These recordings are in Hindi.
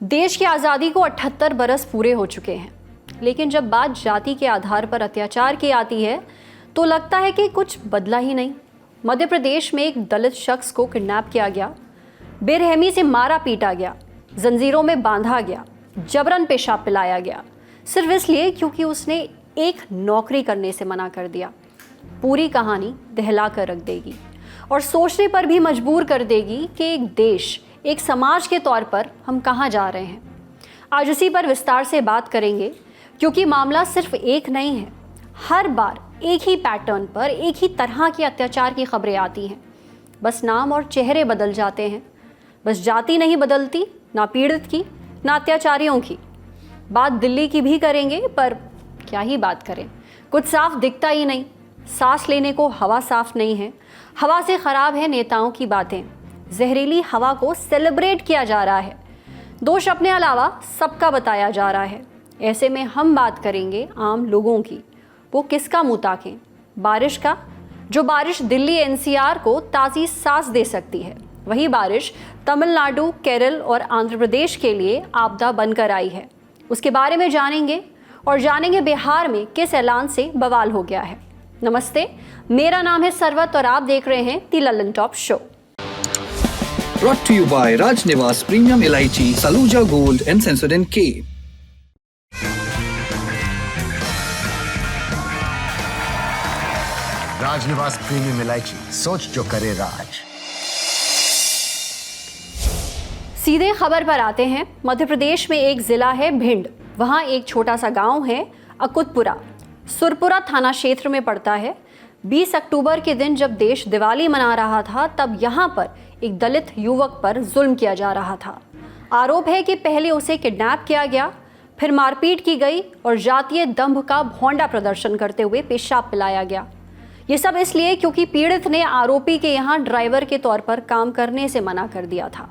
देश की आज़ादी को 78 बरस पूरे हो चुके हैं, लेकिन जब बात जाति के आधार पर अत्याचार की आती है तो लगता है कि कुछ बदला ही नहीं। मध्य प्रदेश में एक दलित शख्स को किडनैप किया गया, बेरहमी से मारा पीटा गया, जंजीरों में बांधा गया, जबरन पेशाब पिलाया गया, सिर्फ इसलिए क्योंकि उसने एक नौकरी करने से मना कर दिया। पूरी कहानी दहला कर रख देगी और सोचने पर भी मजबूर कर देगी कि एक देश, एक समाज के तौर पर हम कहाँ जा रहे हैं। आज इसी पर विस्तार से बात करेंगे, क्योंकि मामला सिर्फ एक नहीं है। हर बार एक ही पैटर्न पर एक ही तरह के अत्याचार की खबरें आती हैं, बस नाम और चेहरे बदल जाते हैं। बस जाति नहीं बदलती, ना पीड़ित की, ना अत्याचारियों की। बात दिल्ली की भी करेंगे, पर क्या ही बात करें, कुछ साफ दिखता ही नहीं। सांस लेने को हवा साफ नहीं है, हवा से खराब है नेताओं की बातें। जहरीली हवा को सेलिब्रेट किया जा रहा है, दोष अपने अलावा सबका बताया जा रहा है। ऐसे में हम बात करेंगे आम लोगों की। वो किसका मुंह ताकें? बारिश का, जो बारिश दिल्ली एनसीआर को ताज़ी सांस दे सकती है। वही बारिश तमिलनाडु, केरल और आंध्र प्रदेश के लिए आपदा बनकर आई है। उसके बारे में जानेंगे बिहार में किस ऐलान से बवाल हो गया है। नमस्ते, मेरा नाम है सरवत और आप देख रहे हैं the Lallantop show. Brought to you by Raj Niwas Premium Elaichi, Saluja Gold and Sensodyne K. Rajnivas premium इलायची, सोच जो करे राज। सीधे खबर पर आते हैं। मध्य प्रदेश में एक जिला है भिंड, वहाँ एक छोटा सा गांव है अकुतपुरा, सुरपुरा थाना क्षेत्र में पड़ता है। 20 अक्टूबर के दिन जब देश दिवाली मना रहा था, तब यहाँ पर एक दलित युवक पर जुल्म किया जा रहा था। आरोप है कि पहले उसे किडनैप किया गया, फिर मारपीट की गई और जातीय दंभ का भोंडा प्रदर्शन करते हुए पेशाब पिलाया गया। ये सब इसलिए क्योंकि पीड़ित ने आरोपी के यहाँ ड्राइवर के तौर पर काम करने से मना कर दिया था।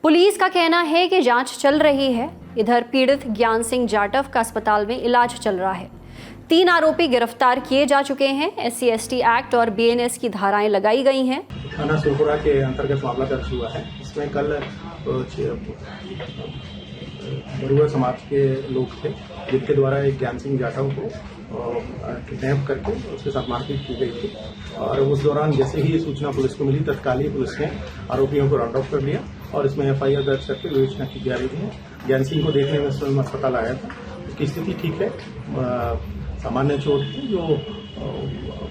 पुलिस का कहना है कि जांच चल रही है। इधर पीड़ित ज्ञान सिंह जाटव का अस्पताल में इलाज चल रहा है। 3 आरोपी गिरफ्तार किए जा चुके हैं। SC/ST एक्ट और BNS की धाराएं लगाई गई हैं। थाना सुरपुरा के अंतर्गत मामला दर्ज हुआ है। इसमें कल बरुआ समाज के लोग थे, जिनके द्वारा एक ज्ञान सिंह जाटव को किडनैप करके उसके साथ मारपीट की गई थी। और उस दौरान जैसे ही ये सूचना पुलिस को मिली, तत्कालीन पुलिस ने आरोपियों को राउंड ऑफ कर लिया और इसमें FIR दर्ज करके विवेचना की जा रही है। ज्ञान सिंह को देखने में स्वयं अस्पताल आया था, उसकी स्थिति ठीक है, सामान्य चोट थी, जो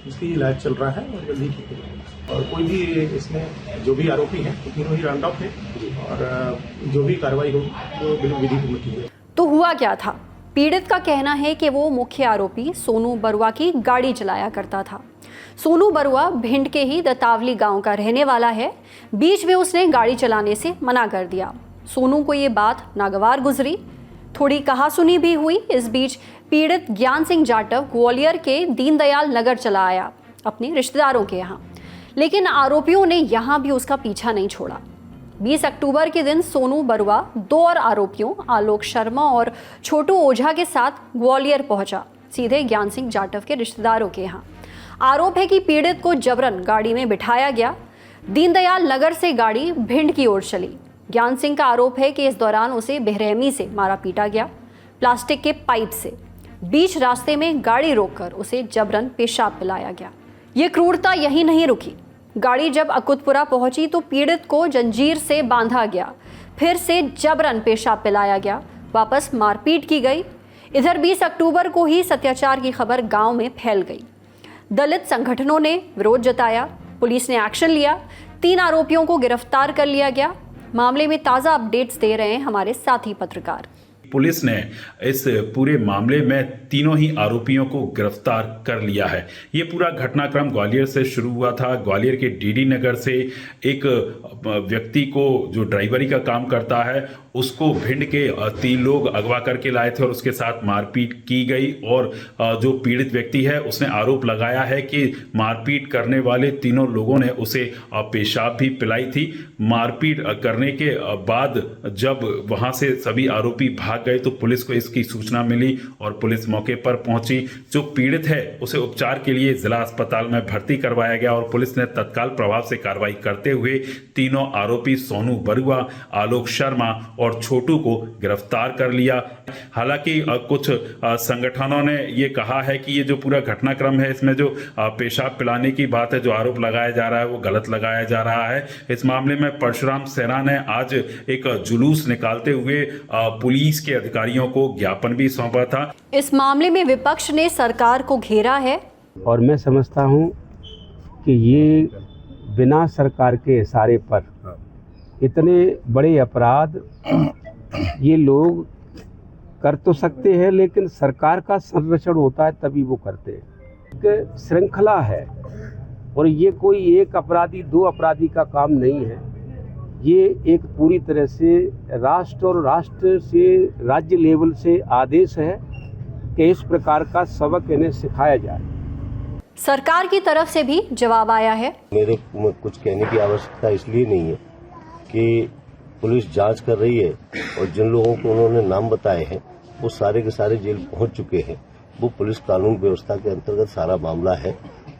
उसकी इलाज चल रहा है और जल्दी ठीक है। और कोई भी इसमें जो भी आरोपी हैं, तीनों ही राउंड ऑफ है और जो भी कार्रवाई होगी वो बिल्कुल विधिपूर्ण की है। तो हुआ क्या था? पीड़ित का कहना है कि वो मुख्य आरोपी सोनू बरुआ की गाड़ी चलाया करता था। सोनू बरुआ भिंड के ही दतावली गांव का रहने वाला है। बीच में उसने गाड़ी चलाने से मना कर दिया। सोनू को ये बात नागवार गुजरी, थोड़ी कहासुनी भी हुई। इस बीच पीड़ित ज्ञान सिंह जाटव ग्वालियर के दीनदयाल नगर चला आया अपने रिश्तेदारों के यहाँ, लेकिन आरोपियों ने यहाँ भी उसका पीछा नहीं छोड़ा। 20 अक्टूबर के दिन सोनू बरुआ 2 और आरोपियों आलोक शर्मा और छोटू ओझा के साथ ग्वालियर पहुंचा, सीधे ज्ञान सिंह जाटव के रिश्तेदारों के यहाँ। आरोप है कि पीड़ित को जबरन गाड़ी में बिठाया गया। दीनदयाल नगर से गाड़ी भिंड की ओर चली। ज्ञान सिंह का आरोप है कि इस दौरान उसे बेरहमी से मारा पीटा गया, प्लास्टिक के पाइप से। बीच रास्ते में गाड़ी रोककर उसे जबरन पेशाब पिलाया गया। ये क्रूरता यही नहीं रुकी। गाड़ी जब अकुतपुरा पहुंची तो पीड़ित को जंजीर से बांधा गया, फिर से जबरन पेशाब पिलाया गया, वापस मारपीट की गई। इधर 20 अक्टूबर को ही अत्याचार की खबर गांव में फैल गई। दलित संगठनों ने विरोध जताया, पुलिस ने एक्शन लिया, 3 आरोपियों को गिरफ्तार कर लिया गया। मामले में ताज़ा अपडेट्स दे रहे हैं हमारे साथी पत्रकार। पुलिस ने इस पूरे मामले में तीनों ही आरोपियों को गिरफ्तार कर लिया है। ये पूरा घटनाक्रम ग्वालियर से शुरू हुआ था। ग्वालियर के DD नगर से एक व्यक्ति को, जो ड्राइवरी का काम करता है, उसको भिंड के 3 लोग अगवा करके लाए थे और उसके साथ मारपीट की गई। और जो पीड़ित व्यक्ति है उसने आरोप लगाया है कि मारपीट करने वाले तीनों लोगों ने उसे पेशाब भी पिलाई थी। मारपीट करने के बाद जब वहां से सभी आरोपी भाग गए तो पुलिस को इसकी सूचना मिली और पुलिस मौके पर पहुंची। जो पीड़ित है उसे उपचार के लिए जिला अस्पताल में भर्ती करवाया गया और पुलिस ने तत्काल प्रभाव से कार्रवाई करते हुए तीनों आरोपी सोनू बरुआ, आलोक शर्मा और छोटू को गिरफ्तार कर लिया। हालांकि कुछ संगठनों ने ये कहा है कि ये जो पूरा घटनाक्रम है इसमें जो पेशाब पिलाने की बात है, जो आरोप लगाया जा रहा है वो गलत लगाया जा रहा है। इस मामले में परशुराम सेना ने आज एक जुलूस निकालते हुए पुलिस के अधिकारियों को ज्ञापन भी सौंपा था। इस मामले में विपक्ष ने सरकार को घेरा है और मैं समझता हूं कि ये बिना सरकार के इशारे पर इतने बड़े अपराध ये लोग कर तो सकते हैं, लेकिन सरकार का संरक्षण होता है तभी वो करते हैं। एक श्रृंखला है और ये कोई एक अपराधी दो अपराधी का काम नहीं है। ये एक पूरी तरह से राष्ट्र और राष्ट्र से राज्य लेवल से आदेश है कि इस प्रकार का सबक इन्हें सिखाया जाए। सरकार की तरफ से भी जवाब आया है। मेरे कुछ कहने की आवश्यकता इसलिए नहीं है कि पुलिस जांच कर रही है और जिन लोगों को उन्होंने नाम बताए हैं वो सारे के सारे जेल पहुंच चुके हैं। वो पुलिस कानून व्यवस्था के अंतर्गत सारा मामला है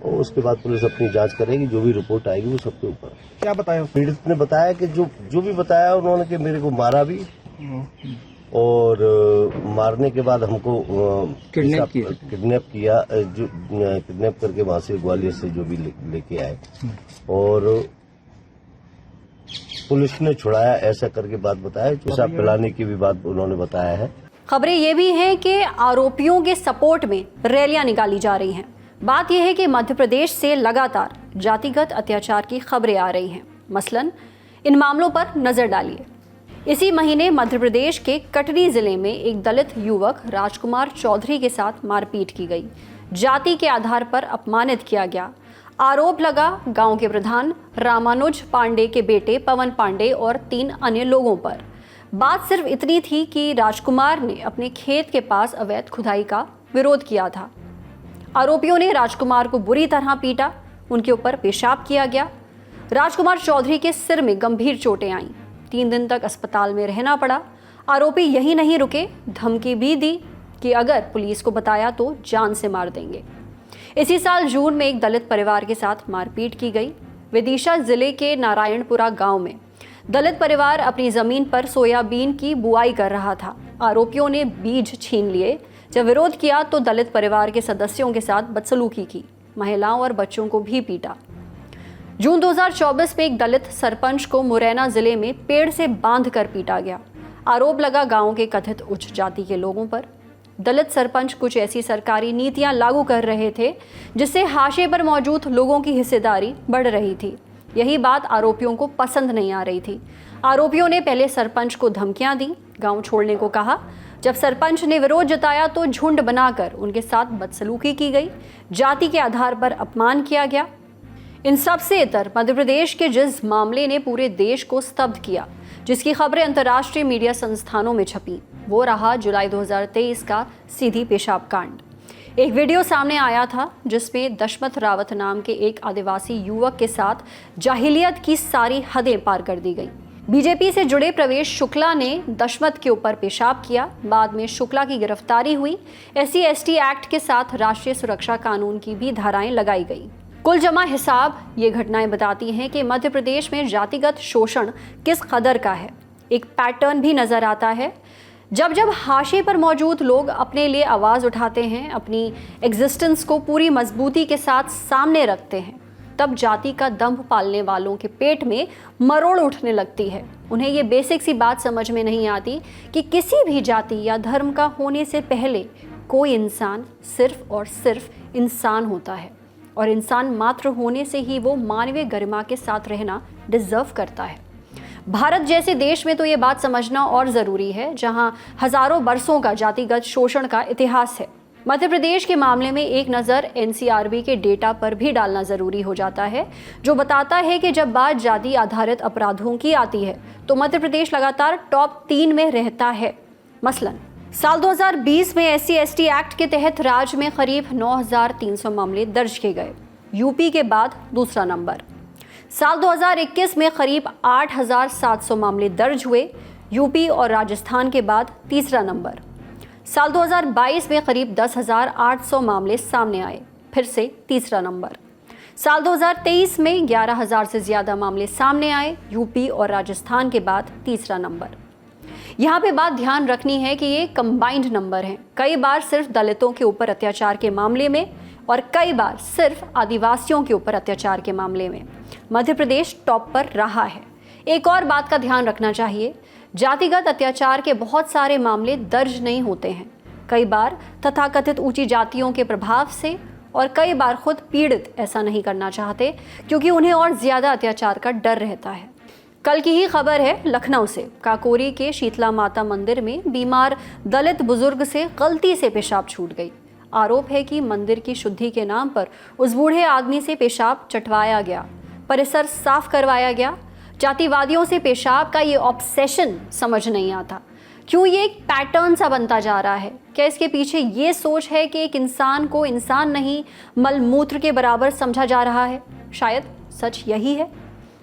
और उसके बाद पुलिस अपनी जांच करेगी। जो भी रिपोर्ट आएगी वो सबके ऊपर। क्या बताया पीड़ित ने बताया कि जो भी बताया उन्होंने कि मेरे को मारा भी और मारने के बाद हमको किडनैप किया, जो किडनैप करके वहां से ग्वालियर से जो भी लेके आए और पुलिस ने छुड़ाया, ऐसा करके बात बताया। पेशाब पिलाने की भी बात उन्होंने बताया है। खबरें ये भी हैं कि आरोपियों के सपोर्ट में रैलियां निकाली जा रही हैं। बात यह है कि मध्य प्रदेश से लगातार जातिगत अत्याचार की खबरें आ रही हैं। मसलन इन मामलों पर नजर डालिए। इसी महीने मध्य प्रदेश के कटनी जिले में एक दलित युवक राजकुमार चौधरी के साथ मारपीट की गई। जाति के आधार पर अपमानित किया गया। आरोप लगा गांव के प्रधान रामानुज पांडे के बेटे पवन पांडे और 3 अन्य लोगों पर। बात सिर्फ इतनी थी कि राजकुमार ने अपने खेत के पास अवैध खुदाई का विरोध किया था। आरोपियों ने राजकुमार को बुरी तरह पीटा, उनके ऊपर पेशाब किया गया। राजकुमार चौधरी के सिर में गंभीर चोटें आईं। 3 दिन तक अस्पताल में रहना पड़ा। आरोपी यही नहीं रुके, धमकी भी दी कि अगर पुलिस को बताया तो जान से मार देंगे। इसी साल जून में एक दलित परिवार के साथ मारपीट की गई। विदिशा जिले के नारायणपुरा गांव में दलित परिवार अपनी जमीन पर सोयाबीन की बुआई कर रहा था। आरोपियों ने बीज छीन लिए। जब विरोध किया तो दलित परिवार के सदस्यों के साथ बदसलूकी की, महिलाओं और बच्चों को भी पीटा। जून 2024 में एक दलित सरपंच को मुरैना जिले में पेड़ से बांधकर पीटा गया। आरोप लगा गांव के कथित उच्च जाति के लोगों पर। दलित सरपंच कुछ ऐसी सरकारी नीतियां लागू कर रहे थे जिससे हाशिए पर मौजूद लोगों की हिस्सेदारी बढ़ रही थी। यही बात आरोपियों को पसंद नहीं आ रही थी। आरोपियों ने पहले सरपंच को धमकियां दी, गांव छोड़ने को कहा। जब सरपंच ने विरोध जताया तो झुंड बनाकर उनके साथ बदसलूकी की गई। जाति के आधार पर अपमान किया गया। इन सब से इतर मध्य प्रदेश के जिस मामले ने पूरे देश को स्तब्ध किया, जिसकी खबरें अंतर्राष्ट्रीय मीडिया संस्थानों में छपी, वो रहा जुलाई 2023 का सीधी पेशाब कांड। एक वीडियो सामने आया था जिसमें दशमत रावत नाम के एक आदिवासी युवक के साथ जाहिलियत की सारी हदें पार कर दी गई। बीजेपी से जुड़े प्रवेश शुक्ला ने दशमत के ऊपर पेशाब किया। बाद में शुक्ला की गिरफ्तारी हुई। SC/ST एक्ट के साथ राष्ट्रीय सुरक्षा कानून की भी धाराएं लगाई गई। कुल जमा हिसाब ये घटनाएं बताती हैं कि मध्य प्रदेश में जातिगत शोषण किस कदर का है। एक पैटर्न भी नजर आता है। जब जब हाशिए पर मौजूद लोग अपने लिए आवाज़ उठाते हैं, अपनी एग्जिस्टेंस को पूरी मजबूती के साथ सामने रखते हैं, तब जाति का दंभ पालने वालों के पेट में मरोड़ उठने लगती है। उन्हें ये बेसिक सी बात समझ में नहीं आती कि किसी भी जाति या धर्म का होने से पहले कोई इंसान सिर्फ और सिर्फ इंसान होता है और इंसान मात्र होने से ही वो मानवीय गरिमा के साथ रहना डिजर्व करता है। भारत जैसे देश में तो ये बात समझना और ज़रूरी है, जहां हजारों बरसों का जातिगत शोषण का इतिहास है। मध्य प्रदेश के मामले में एक नज़र NCRB के डेटा पर भी डालना ज़रूरी हो जाता है, जो बताता है कि जब बात जाति आधारित अपराधों की आती है तो मध्य प्रदेश लगातार टॉप 3 में रहता है। मसलन साल 2020 में SC/ST एक्ट के तहत राज्य में करीब 9,300 मामले दर्ज किए गए। यूपी के बाद दूसरा नंबर। साल 2021 में करीब 8,700 मामले दर्ज हुए, यूपी और राजस्थान के बाद तीसरा नंबर। साल 2022 में करीब 10,800 मामले सामने आए, फिर से तीसरा नंबर। साल 2023 में 11,000 से ज़्यादा मामले सामने आए, यूपी और राजस्थान के बाद तीसरा नंबर। यहाँ पे बात ध्यान रखनी है कि ये कंबाइंड नंबर हैं। कई बार सिर्फ दलितों के ऊपर अत्याचार के मामले में और कई बार सिर्फ आदिवासियों के ऊपर अत्याचार के मामले में मध्य प्रदेश टॉप पर रहा है। एक और बात का ध्यान रखना चाहिए, जातिगत अत्याचार के बहुत सारे मामले दर्ज नहीं होते हैं। कई बार तथाकथित ऊंची जातियों के प्रभाव से और कई बार खुद पीड़ित ऐसा नहीं करना चाहते क्योंकि उन्हें और ज़्यादा अत्याचार का डर रहता है। कल की ही खबर है लखनऊ से। काकोरी के शीतला माता मंदिर में बीमार दलित बुजुर्ग से गलती से पेशाब छूट गई। आरोप है कि मंदिर की शुद्धि के नाम पर उस बूढ़े आदमी से पेशाब चटवाया गया, परिसर साफ करवाया गया। जातिवादियों से पेशाब का ये ऑब्सेशन समझ नहीं आता। क्यों ये एक पैटर्न सा बनता जा रहा है? क्या इसके पीछे ये सोच है कि एक इंसान को इंसान नहीं मलमूत्र के बराबर समझा जा रहा है? शायद सच यही है।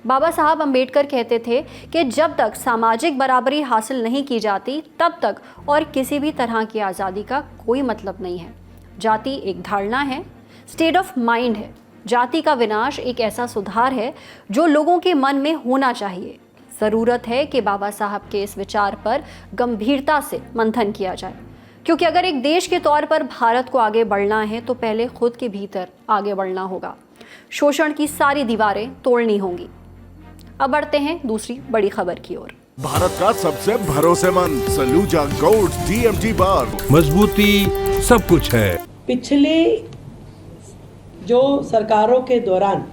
बाबा साहब अंबेडकर कहते थे कि जब तक सामाजिक बराबरी हासिल नहीं की जाती तब तक और किसी भी तरह की आज़ादी का कोई मतलब नहीं है। जाति एक धारणा है, स्टेट ऑफ माइंड है। जाति का विनाश एक ऐसा सुधार है जो लोगों के मन में होना चाहिए। ज़रूरत है कि बाबा साहब के इस विचार पर गंभीरता से मंथन किया जाए, क्योंकि अगर एक देश के तौर पर भारत को आगे बढ़ना है तो पहले खुद के भीतर आगे बढ़ना होगा। शोषण की सारी दीवारें तोड़नी होंगी। अब बढ़ते हैं दूसरी बड़ी खबर की ओर। भारत का सबसे भरोसेमंद सलूजा गोल्ड TMT बार, मजबूती सब कुछ है। पिछले जो सरकारों के दौरान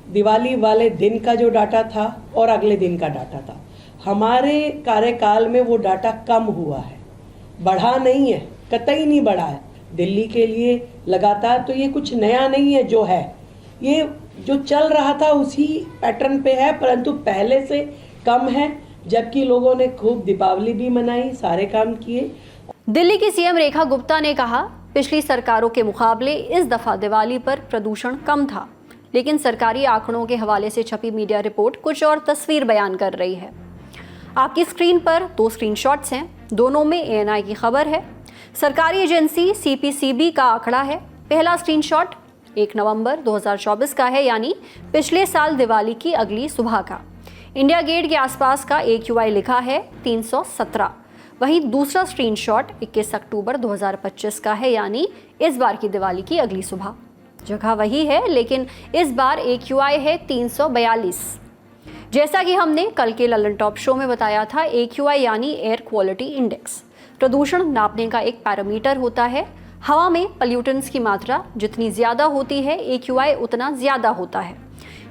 दिवाली वाले दिन का जो डाटा था और अगले दिन का डाटा था, हमारे कार्यकाल में वो डाटा कम हुआ है, बढ़ा नहीं है, कतई नहीं बढ़ा है। दिल्ली के लिए लगातार तो ये कुछ नया नहीं है, जो है ये जो चल रहा था उसी पैटर्न पे है, परंतु पहले से कम है। जबकि लोगों ने खूब दीपावली भी मनाई, सारे काम किए। दिल्ली की सीएम रेखा गुप्ता ने कहा, पिछली सरकारों के मुकाबले इस दफा दिवाली पर प्रदूषण कम था, लेकिन सरकारी आंकड़ों के हवाले से छपी मीडिया रिपोर्ट कुछ और तस्वीर बयान कर रही है। आपकी स्क्रीन पर 2 स्क्रीनशॉट्स हैं, दोनों में ANI की खबर है। सरकारी एजेंसी CPCB का आंकड़ा है। पहला स्क्रीनशॉट 1 नवंबर 2024 का है, यानी पिछले साल दिवाली की अगली सुबह का। इंडिया गेट के आसपास का AQI लिखा है 317। वहीं दूसरा स्क्रीनशॉट 21 अक्टूबर 2025 का है, यानी इस बार की दिवाली की अगली सुबह। जगह वही है, लेकिन इस बार AQI है 342। जैसा कि हमने कल के ललन टॉप शो में बताया था, AQI यानी एयर क्वालिटी इंडेक्स प्रदूषण नापने का एक पैरामीटर होता है। हवा में पॉल्यूटेंट्स की मात्रा जितनी ज़्यादा होती है, AQI उतना ज़्यादा होता है।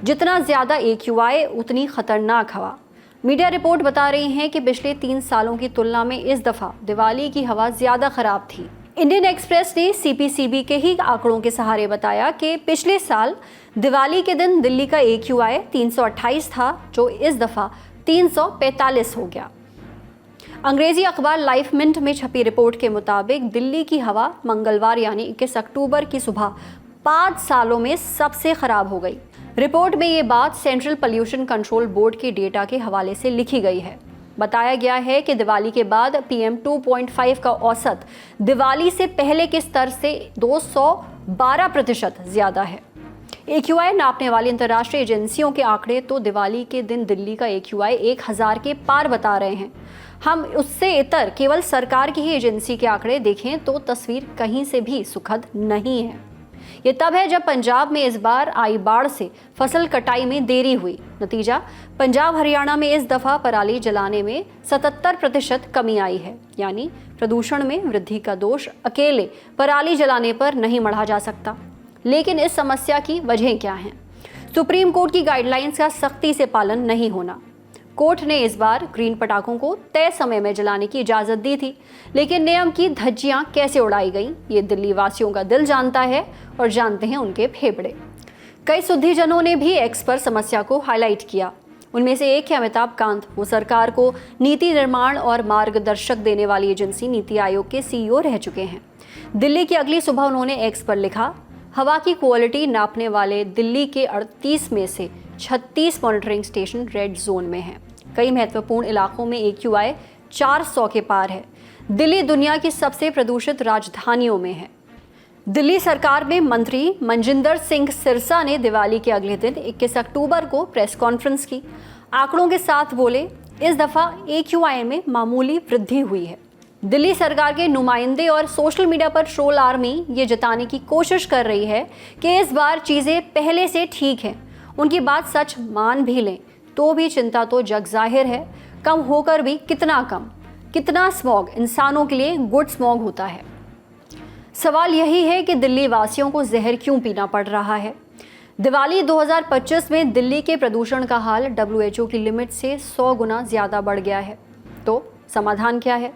जितना ज़्यादा AQI उतनी खतरनाक हवा। मीडिया रिपोर्ट बता रही हैं कि पिछले 3 सालों की तुलना में इस दफ़ा दिवाली की हवा ज़्यादा ख़राब थी। इंडियन एक्सप्रेस ने CPCB के ही आंकड़ों के सहारे बताया कि पिछले साल दिवाली के दिन दिल्ली का AQI 328 था, जो इस दफ़ा 345 हो गया। अंग्रेजी अखबार लाइफ मिंट में छपी रिपोर्ट के मुताबिक दिल्ली की हवा मंगलवार यानी 21 अक्टूबर की सुबह 5 सालों में सबसे खराब हो गई। रिपोर्ट में ये बात सेंट्रल पोल्यूशन कंट्रोल बोर्ड के डेटा के हवाले से लिखी गई है। बताया गया है कि दिवाली के बाद PM 2.5 का औसत दिवाली से पहले के स्तर से 212% ज़्यादा है। AQI नापने वाली अंतर्राष्ट्रीय एजेंसियों के आंकड़े तो दिवाली के दिन दिल्ली का AQI 1000 के पार बता रहे हैं। हम उससे इतर केवल सरकार की ही एजेंसी के आंकड़े देखें तो तस्वीर कहीं से भी सुखद नहीं है। ये तब है जब पंजाब में इस बार आई बाढ़ से फसल कटाई में देरी हुई। नतीजा, पंजाब हरियाणा में इस दफ़ा पराली जलाने में 77% कमी आई है। यानी प्रदूषण में वृद्धि का दोष अकेले पराली जलाने पर नहीं मढ़ा जा सकता। लेकिन इस समस्या की वजह क्या हैं? सुप्रीम कोर्ट की गाइडलाइंस का सख्ती से पालन नहीं होना। कोर्ट ने इस बार ग्रीन पटाखों को तय समय में जलाने की इजाज़त दी थी, लेकिन नियम की धज्जियां कैसे उड़ाई गईं, ये दिल्ली वासियों का दिल जानता है और जानते हैं उनके फेफड़े। कई सुद्धिजनों ने भी एक्स पर समस्या को हाईलाइट किया। उनमें से एक है अमिताभ कांत। वो सरकार को नीति निर्माण और मार्गदर्शक देने वाली एजेंसी नीति आयोग के CEO रह चुके हैं। दिल्ली की अगली सुबह उन्होंने एक्स पर लिखा, हवा की क्वालिटी नापने वाले दिल्ली के 38 में से 36 मॉनिटरिंग स्टेशन रेड जोन में हैं। कई महत्वपूर्ण इलाकों में AQI 400 के पार है। दिल्ली दुनिया की सबसे प्रदूषित राजधानियों में है। दिल्ली सरकार में मंत्री मनजिंदर सिंह सिरसा ने दिवाली के अगले दिन 21 अक्टूबर को प्रेस कॉन्फ्रेंस की। आंकड़ों के साथ बोले, इस दफा AQI में मामूली वृद्धि हुई है। दिल्ली सरकार के नुमाइंदे और सोशल मीडिया पर ट्रोल आर्मी ये जताने की कोशिश कर रही है कि इस बार चीज़ें पहले से ठीक हैं। उनकी बात सच मान भी लें तो भी चिंता तो जग जाहिर है। कम होकर भी कितना कम, कितना स्मॉग इंसानों के लिए गुड स्मॉग होता है। सवाल यही है कि दिल्ली वासियों को जहर क्यों पीना पड़ रहा है। दिवाली 2025 में दिल्ली के प्रदूषण का हाल WHO की लिमिट से 100 गुना ज़्यादा बढ़ गया है। तो समाधान क्या है?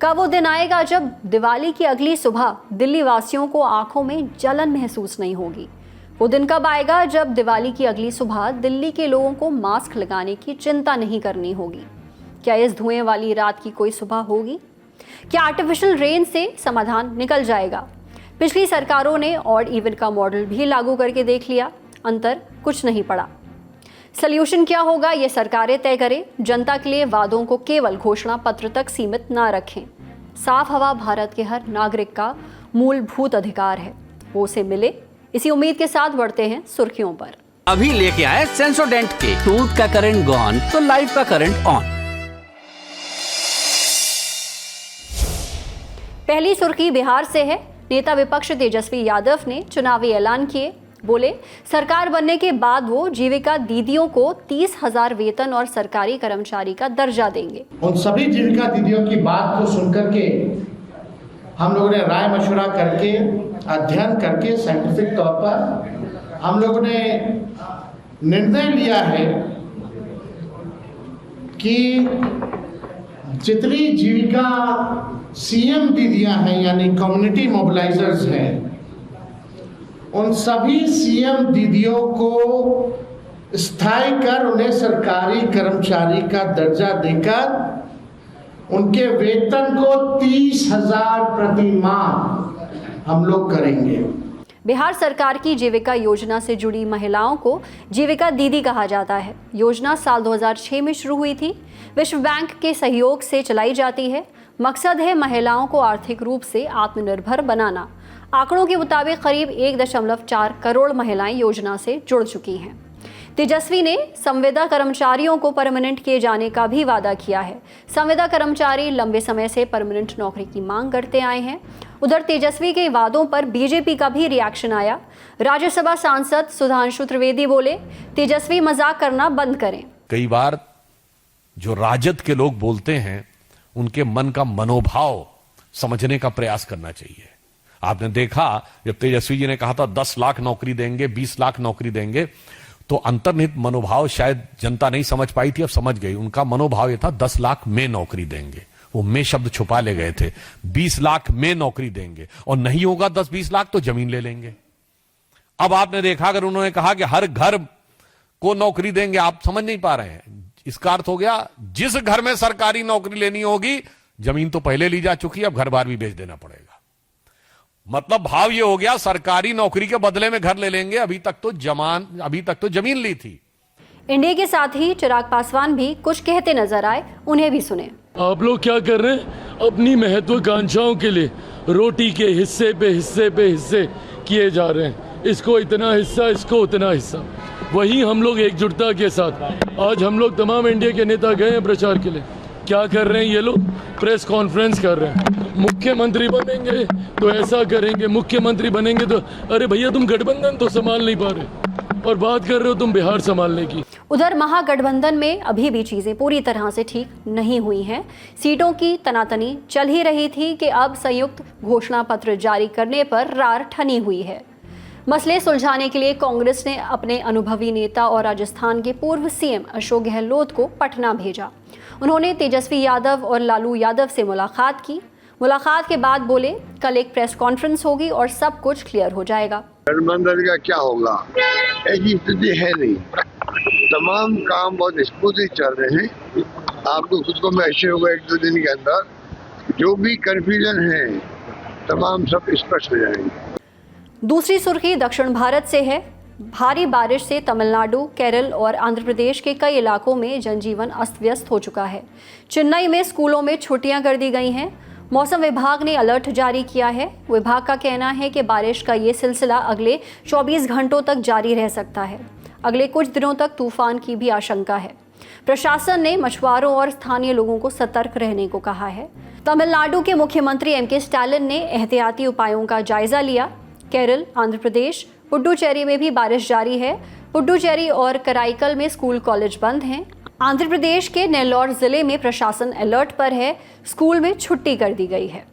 कब वो दिन आएगा जब दिवाली की अगली सुबह दिल्ली वासियों को आंखों में जलन महसूस नहीं होगी? वो दिन कब आएगा जब दिवाली की अगली सुबह दिल्ली के लोगों को मास्क लगाने की चिंता नहीं करनी होगी? क्या इस धुएं वाली रात की कोई सुबह होगी? क्या आर्टिफिशियल रेन से समाधान निकल जाएगा? पिछली सरकारों ने ऑड इवन का मॉडल भी लागू करके देख लिया, अंतर कुछ नहीं पड़ा। सल्यूशन क्या होगा ये सरकारें तय करें। जनता के लिए वादों को केवल घोषणा पत्र तक सीमित ना रखें। साफ हवा भारत के हर नागरिक का मूलभूत अधिकार है, वो उसे मिले। इसी उम्मीद के साथ बढ़ते हैं सुर्खियों पर। अभी लेके आए सेंसोडेंट के टूथ का करंट गॉन तो लाइफ का करंट ऑन। पहली सुर्खी बिहार से है। नेता विपक्ष तेजस्वी यादव ने चुनावी ऐलान किए। बोले, सरकार बनने के बाद वो जीविका दीदियों को 30,000 वेतन और सरकारी कर्मचारी का दर्जा देंगे। उन सभी जीविका दीदियों की बात को सुनकर के हम लोगों ने राय मशवरा करके, अध्ययन करके, साइंटिफिक तौर पर हम लोगों ने निर्णय लिया है कि जितनी जीविका CM दीदियां हैं यानी कम्युनिटी मोबिलाइजर्स हैं, उन सभी CM दीदियों को स्थायी कर उन्हें सरकारी कर्मचारी का दर्जा देकर उनके वेतन को 30,000 प्रति माह हम लोग करेंगे। बिहार सरकार की जीविका योजना से जुड़ी महिलाओं को जीविका दीदी कहा जाता है। योजना साल 2006 में शुरू हुई थी। विश्व बैंक के सहयोग से चलाई जाती है। मकसद है महिलाओं को आर्थिक रूप से आत्मनिर्भर बनाना। आंकड़ों के मुताबिक करीब 1.4 करोड़ महिलाएं योजना से जुड़ चुकी हैं। तेजस्वी ने संविदा कर्मचारियों को परमानेंट किए जाने का भी वादा किया है। संविदा कर्मचारी लंबे समय से परमानेंट नौकरी की मांग करते आए हैं। उधर तेजस्वी के वादों पर बीजेपी का भी रिएक्शन आया। राज्यसभा सांसद सुधांशु त्रिवेदी बोले, तेजस्वी मजाक करना बंद करें। कई बार जो राजद के लोग बोलते हैं उनके मन का मनोभाव समझने का प्रयास करना चाहिए। आपने देखा जब तेजस्वी जी ने कहा था 10 लाख नौकरी देंगे, 20 लाख नौकरी देंगे, तो अंतर्निहित मनोभाव शायद जनता नहीं समझ पाई थी, अब समझ गई। उनका मनोभाव ये था 10 लाख में नौकरी देंगे, वो में शब्द छुपा ले गए थे। 20 लाख में नौकरी देंगे और नहीं होगा 10-20 लाख तो जमीन ले लेंगे। अब आपने देखा अगर उन्होंने कहा कि हर घर को नौकरी देंगे, आप समझ नहीं पा रहे हैं। इसका अर्थ हो गया जिस घर में सरकारी नौकरी लेनी होगी जमीन तो पहले ली जा चुकी है, अब घर बार भी बेच देना पड़ेगा। मतलब भाव ये हो गया सरकारी नौकरी के बदले में घर ले लेंगे। अभी तक तो जमीन ली थी। इंडिया के साथ ही चिराग पासवान भी कुछ कहते नजर आए, उन्हें भी सुने। आप लोग क्या कर रहे हैं? अपनी महत्वाकांक्षाओं के लिए रोटी के हिस्से पे हिस्से किए जा रहे हैं। इसको इतना हिस्सा, इसको उतना हिस्सा। वही हम लोग एकजुटता के साथ आज हम लोग तमाम इंडिया के नेता गए हैं प्रचार के लिए। क्या कर रहे हैं ये लोग? प्रेस कॉन्फ्रेंस कर रहे हैं। मुख्यमंत्री बनेंगे तो ऐसा करेंगे, मुख्यमंत्री बनेंगे तो अरे भैया तुम गठबंधन तो संभाल नहीं पा रहे और बात कर रहे हो तुम बिहार संभालने की। उधर महागठबंधन में अभी भी चीजें पूरी तरह से ठीक नहीं हुई हैं। सीटों की तनातनी चल ही रही थी कि अब संयुक्त घोषणा पत्र जारी करने पर रार ठनी हुई है। मसले सुलझाने के लिए कांग्रेस ने अपने अनुभवी नेता और राजस्थान के पूर्व CM अशोक गहलोत को पटना भेजा। उन्होंने तेजस्वी यादव और लालू यादव से मुलाकात की। मुलाकात के बाद बोले, कल एक प्रेस कॉन्फ्रेंस होगी और सब कुछ क्लियर हो जाएगा। गठबंधन का क्या होगा, ऐसी स्थिति है नहीं। तमाम काम बहुत स्मूथली चल रहे हैं। आपको खुद को महसूस होगा 1-2 दिन के अंदर जो भी कंफ्यूजन है तमाम सब स्पष्ट हो जाएंगे। दूसरी सुर्खी दक्षिण भारत से है। भारी बारिश से तमिलनाडु, केरल और आंध्र प्रदेश के कई इलाकों में जनजीवन अस्त व्यस्त हो चुका है। चेन्नई में स्कूलों में छुट्टियां कर दी गई हैं। मौसम विभाग ने अलर्ट जारी किया है। विभाग का कहना है कि बारिश का ये सिलसिला अगले 24 घंटों तक जारी रह सकता है। अगले कुछ दिनों तक तूफान की भी आशंका है। प्रशासन ने मछुआरों और स्थानीय लोगों को सतर्क रहने को कहा है। तमिलनाडु के मुख्यमंत्री एम के स्टालिन ने एहतियाती उपायों का जायजा लिया। केरल, आंध्र प्रदेश, पुडुचेरी में भी बारिश जारी है। पुडुचेरी और कराईकल में स्कूल कॉलेज बंद हैं। आंध्र प्रदेश के नेल्लोर जिले में प्रशासन अलर्ट पर है। स्कूल में छुट्टी कर दी गई है।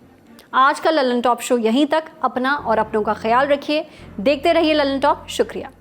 आज का ललन टॉप शो यहीं तक। अपना और अपनों का ख्याल रखिए। देखते रहिए ललन टॉप। शुक्रिया।